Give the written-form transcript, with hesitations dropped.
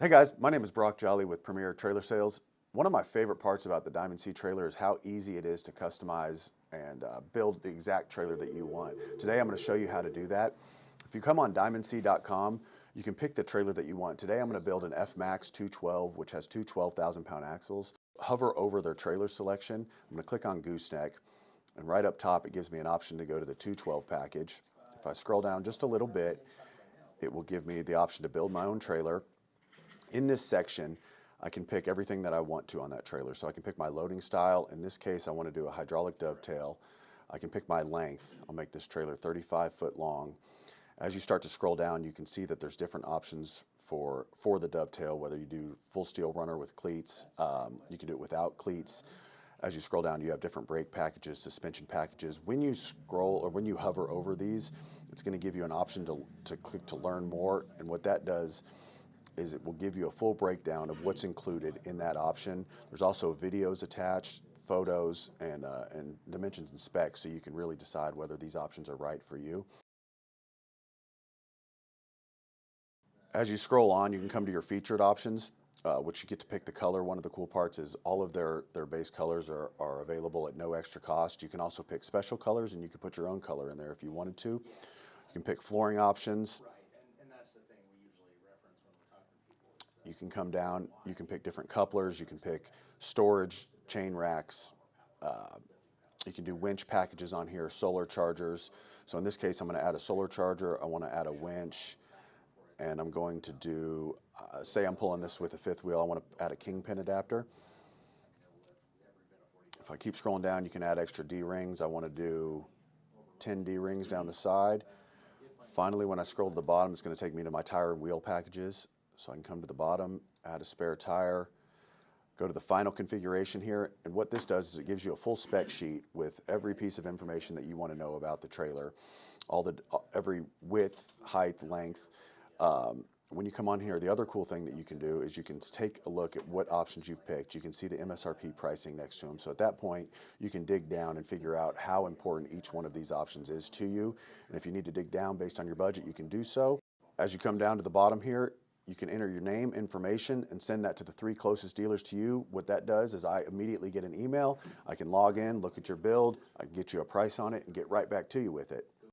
Hey guys, my name is Brock Jolly with Premier Trailer Sales. One of my favorite parts about the Diamond C trailer is how easy it is to customize and build the exact trailer that you want. Today I'm going to show you how to do that. If you come on diamondc.com, you can pick the trailer that you want. Today I'm going to build an F-Max 212, which has two 12,000-pound axles. Hover over their trailer selection. I'm going to click on gooseneck, and right up top it gives me an option to go to the 212 package. If I scroll down just a little bit, it will give me the option to build my own trailer. In this section, I can pick everything that I want to on that trailer. So I can pick my loading style. In this case, I want to do a hydraulic dovetail. I can pick my length. I'll make this trailer 35 foot long. As you start to scroll down, you can see that there's different options for the dovetail, whether you do full steel runner with cleats, you can do it without cleats. As you scroll down, you have different brake packages, suspension packages. When you scroll or when you hover over these, it's going to give you an option to click to learn more. And what that does is it will give you a full breakdown of what's included in that option. There's also videos attached, photos, and dimensions and specs, so you can really decide whether these options are right for you. As you scroll on, you can come to your featured options, which you get to pick the color. One of the cool parts is all of their base colors are available at no extra cost. You can also pick special colors, and you can put your own color in there if you wanted to. You can pick flooring options. You can come down, you can pick different couplers, you can pick storage, chain racks, you can do winch packages on here, solar chargers. So in this case, I'm going to add a solar charger, I want to add a winch, and I'm going to do, say I'm pulling this with a fifth wheel, I want to add a kingpin adapter. If I keep scrolling down, you can add extra D-rings. I want to do 10 D-rings down the side. Finally, when I scroll to the bottom, it's going to take me to my tire and wheel packages. So I can come to the bottom, add a spare tire, go to the final configuration here, and what this does is it gives you a full spec sheet with every piece of information that you want to know about the trailer, every width, height, length. When you come on here, the other cool thing that you can do is you can take a look at what options you've picked. You can see the MSRP pricing next to them. So at that point, you can dig down and figure out how important each one of these options is to you. And if you need to dig down based on your budget, you can do so. As you come down to the bottom here, you can enter your name, information, and send that to the 3 closest dealers to you. What that does is I immediately get an email. I can log in, look at your build, I can get you a price on it, and get right back to you with it.